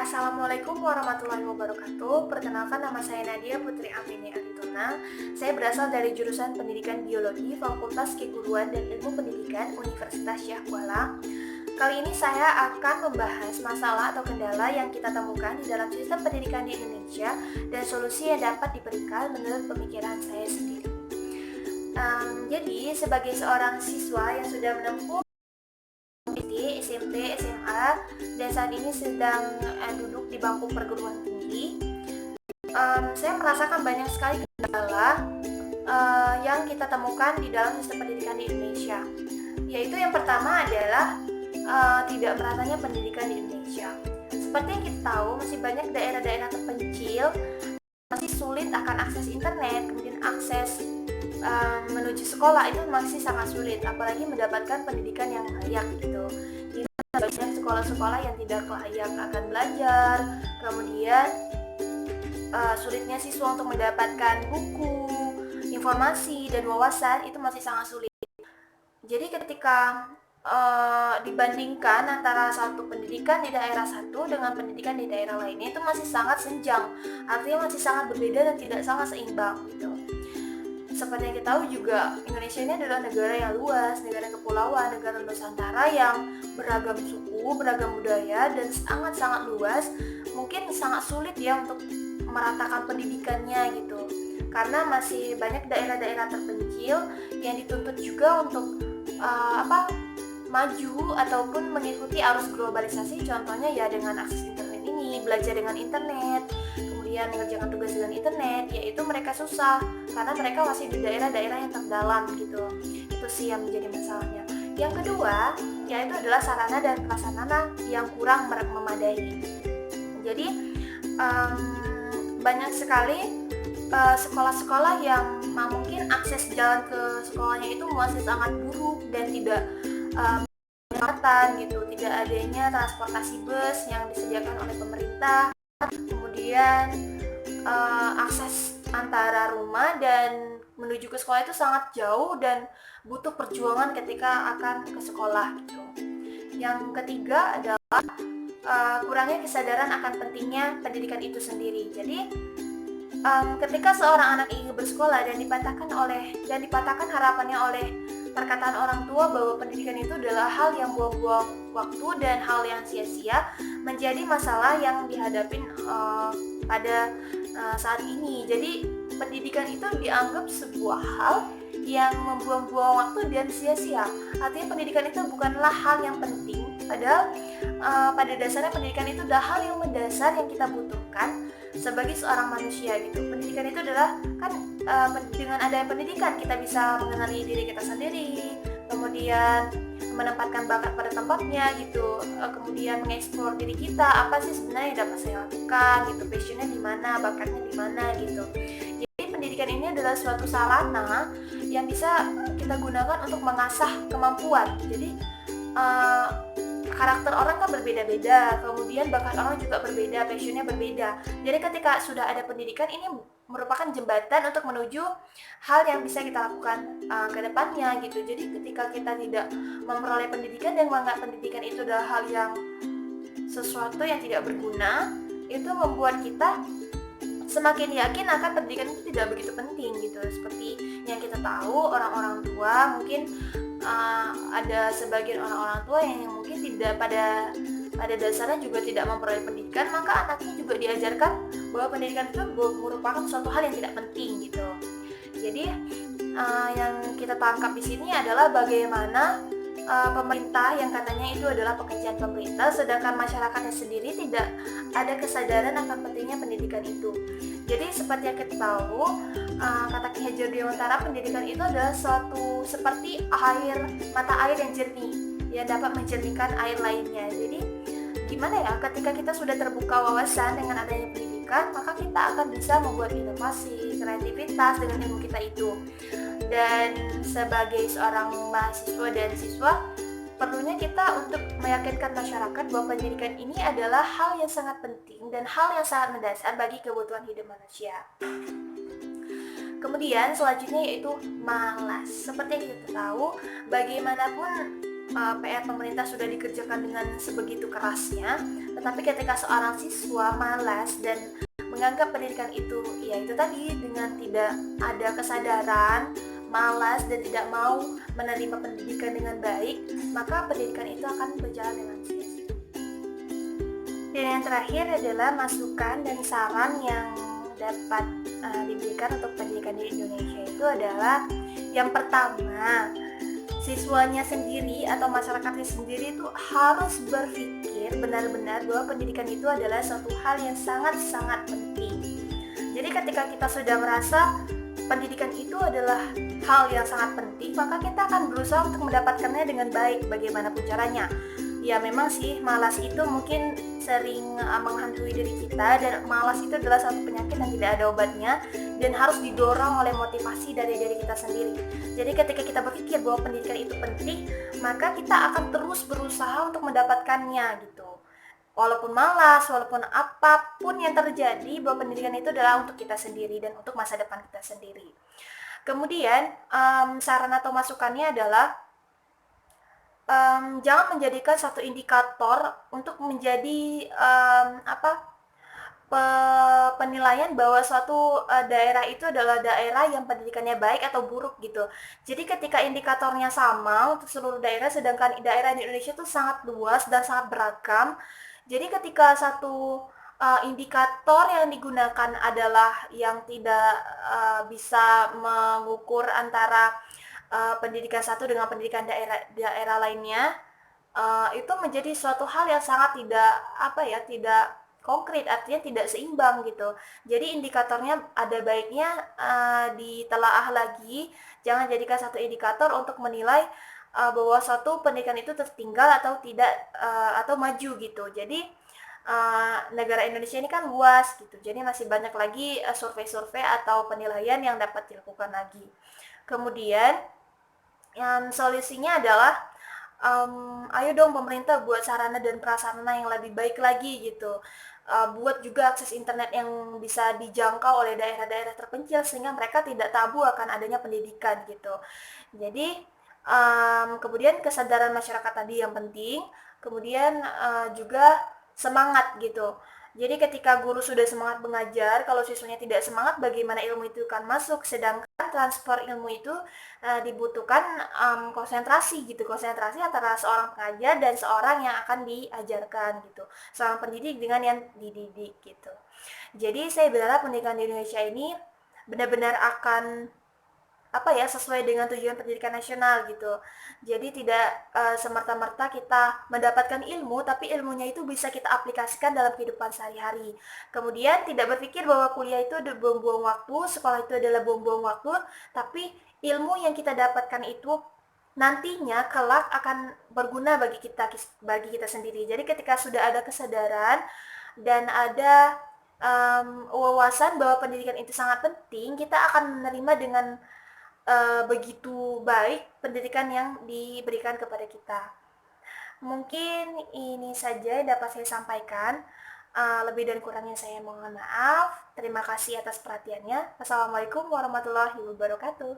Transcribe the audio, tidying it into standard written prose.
Assalamualaikum warahmatullahi wabarakatuh. Perkenalkan, nama saya Nadia Putri Amini Aritona. Saya berasal dari jurusan Pendidikan Biologi, Fakultas Keguruan dan Ilmu Pendidikan Universitas Syah Kuala. Kali ini saya akan membahas masalah atau kendala yang kita temukan di dalam sistem pendidikan di Indonesia dan solusi yang dapat diberikan menurut pemikiran saya sendiri. Jadi, sebagai seorang siswa yang sudah menempuh SD, SMP, SMA, dan saat ini sedang duduk di bangku perguruan tinggi, saya merasakan banyak sekali kendala yang kita temukan di dalam sistem pendidikan di Indonesia. Yaitu yang pertama adalah tidak meratanya pendidikan di Indonesia. Seperti yang kita tahu, masih banyak daerah-daerah terpencil masih sulit akan akses internet, kemudian akses menuju sekolah itu masih sangat sulit, apalagi mendapatkan pendidikan yang layak gitu. Jadi banyak sekolah-sekolah yang tidak layak akan belajar, kemudian sulitnya siswa untuk mendapatkan buku, informasi, dan wawasan itu masih sangat sulit. Jadi ketika dibandingkan antara satu pendidikan di daerah satu dengan pendidikan di daerah lainnya itu masih sangat senjang, artinya masih sangat berbeda dan tidak sangat seimbang gitu. Seperti yang kita tahu juga, Indonesia ini adalah negara yang luas, negara kepulauan, negara Nusantara yang beragam suku, beragam budaya, dan sangat-sangat luas. Mungkin sangat sulit ya untuk meratakan pendidikannya gitu, karena masih banyak daerah-daerah terpencil yang dituntut juga untuk maju ataupun mengikuti arus globalisasi. Contohnya ya dengan akses internet ini, belajar dengan internet, kemudian mengerjakan tugas dengan internet, yaitu mereka susah karena mereka masih di daerah-daerah yang terdalam gitu. Itu sih yang menjadi masalahnya. Yang kedua, yaitu adalah sarana dan prasarana yang kurang memadai. Jadi banyak sekali sekolah-sekolah yang mungkin akses jalan ke sekolahnya itu masih sangat buruk dan tidak gitu, tidak adanya transportasi bus yang disediakan oleh pemerintah. Kemudian akses antara rumah dan menuju ke sekolah itu sangat jauh dan butuh perjuangan ketika akan ke sekolah gitu. Yang ketiga adalah kurangnya kesadaran akan pentingnya pendidikan itu sendiri. Jadi ketika seorang anak ingin bersekolah dan dipatahkan harapannya oleh perkataan orang tua bahwa pendidikan itu adalah hal yang buang-buang waktu dan hal yang sia-sia, menjadi masalah yang dihadapi pada saat ini. Jadi pendidikan itu dianggap sebuah hal yang membuang-buang waktu dan sia-sia. Artinya pendidikan itu bukanlah hal yang penting, padahal pada dasarnya pendidikan itu adalah hal yang mendasar yang kita butuhkan sebagai seorang manusia gitu. Pendidikan itu adalah dengan adanya pendidikan kita bisa mengenali diri kita sendiri, kemudian menempatkan bakat pada tempatnya gitu, kemudian mengeksplor diri kita, apa sih sebenarnya yang dapat saya lakukan gitu, passionnya di mana, bakatnya di mana gitu. Jadi pendidikan ini adalah suatu sarana yang bisa kita gunakan untuk mengasah kemampuan. Jadi karakter orang kan berbeda-beda, kemudian bakat orang juga berbeda, passionnya berbeda. Jadi ketika sudah ada pendidikan, ini merupakan jembatan untuk menuju hal yang bisa kita lakukan ke depannya gitu. Jadi ketika kita tidak memperoleh pendidikan dan menganggap pendidikan itu adalah hal yang sesuatu yang tidak berguna, itu membuat kita semakin yakin akan pendidikan itu tidak begitu penting gitu. Seperti yang kita tahu, orang-orang tua mungkin ada sebagian orang-orang tua yang mungkin tidak pada dasarnya juga tidak memperoleh pendidikan, maka anaknya juga diajarkan bahwa pendidikan itu merupakan suatu hal yang tidak penting gitu. Jadi yang kita tangkap di sini adalah bagaimana pemerintah yang katanya itu adalah pekerjaan pemerintah, sedangkan masyarakatnya sendiri tidak ada kesadaran akan pentingnya pendidikan itu. Jadi seperti yang kita tahu, kata Ki Hajar Dewantara, pendidikan itu adalah suatu seperti mata air yang jernih yang dapat menjernihkan air lainnya. Jadi gimana ya, ketika kita sudah terbuka wawasan dengan adanya pendidikan, maka kita akan bisa membuat inovasi, kreativitas dengan ilmu kita itu. Dan sebagai seorang mahasiswa dan siswa, perlunya kita untuk meyakinkan masyarakat bahwa pendidikan ini adalah hal yang sangat penting dan hal yang sangat mendasar bagi kebutuhan hidup manusia. Kemudian selanjutnya yaitu malas. Seperti yang kita tahu, bagaimanapun PR pemerintah sudah dikerjakan dengan sebegitu kerasnya, Tetapi ketika seorang siswa malas dan menganggap pendidikan itu, ya itu tadi, dengan tidak ada kesadaran, malas dan tidak mau menerima pendidikan dengan baik, maka pendidikan itu akan berjalan dengan sia-sia. Dan yang terakhir adalah masukan dan saran yang dapat diberikan untuk pendidikan di Indonesia itu adalah, yang pertama, siswanya sendiri atau masyarakatnya sendiri itu harus berpikir benar-benar bahwa pendidikan itu adalah suatu hal yang sangat-sangat penting. Jadi ketika kita sudah merasa pendidikan itu adalah hal yang sangat penting, maka kita akan berusaha untuk mendapatkannya dengan baik bagaimanapun caranya. Ya memang sih, malas itu mungkin sering menghantui diri kita, dan malas itu adalah satu penyakit yang tidak ada obatnya dan harus didorong oleh motivasi dari diri kita sendiri. Jadi ketika kita berpikir bahwa pendidikan itu penting, maka kita akan terus berusaha untuk mendapatkannya gitu. Walaupun malas, walaupun apapun yang terjadi, bahwa pendidikan itu adalah untuk kita sendiri dan untuk masa depan kita sendiri. Kemudian saran atau masukannya adalah, jangan menjadikan satu indikator untuk menjadi penilaian bahwa suatu daerah itu adalah daerah yang pendidikannya baik atau buruk gitu. Jadi ketika indikatornya sama untuk seluruh daerah, sedangkan daerah di Indonesia itu sangat luas dan sangat beragam. Jadi ketika satu indikator yang digunakan adalah yang tidak bisa mengukur antara pendidikan satu dengan pendidikan daerah lainnya, itu menjadi suatu hal yang sangat tidak konkret, artinya tidak seimbang gitu. Jadi indikatornya ada baiknya ditelaah lagi, jangan jadikan satu indikator untuk menilai bahwa suatu pendidikan itu tertinggal atau tidak, atau maju gitu. Jadi negara Indonesia ini kan luas gitu, jadi masih banyak lagi survei-survei atau penilaian yang dapat dilakukan lagi. Kemudian solusinya adalah, ayo dong pemerintah buat sarana dan prasarana yang lebih baik lagi gitu. Buat juga akses internet yang bisa dijangkau oleh daerah-daerah terpencil sehingga mereka tidak tabu akan adanya pendidikan gitu. Jadi kemudian kesadaran masyarakat tadi yang penting, kemudian juga semangat gitu. Jadi ketika guru sudah semangat mengajar, kalau siswanya tidak semangat, bagaimana ilmu itu akan masuk? Sedangkan transfer ilmu itu dibutuhkan konsentrasi gitu, konsentrasi antara seorang pengajar dan seorang yang akan diajarkan gitu, seorang pendidik dengan yang dididik gitu. Jadi saya berharap pendidikan di Indonesia ini benar-benar akan sesuai dengan tujuan pendidikan nasional gitu. Jadi tidak semerta-merta kita mendapatkan ilmu, tapi ilmunya itu bisa kita aplikasikan dalam kehidupan sehari-hari. Kemudian tidak berpikir bahwa kuliah itu buang-buang waktu, sekolah itu adalah buang-buang waktu, tapi ilmu yang kita dapatkan itu nantinya kelak akan berguna bagi kita sendiri. Jadi ketika sudah ada kesadaran dan ada wawasan bahwa pendidikan itu sangat penting, kita akan menerima dengan begitu baik pendidikan yang diberikan kepada kita. Mungkin ini saja yang dapat saya sampaikan. Lebih dan kurangnya saya mohon maaf. Terima kasih atas perhatiannya. Wassalamualaikum warahmatullahi wabarakatuh.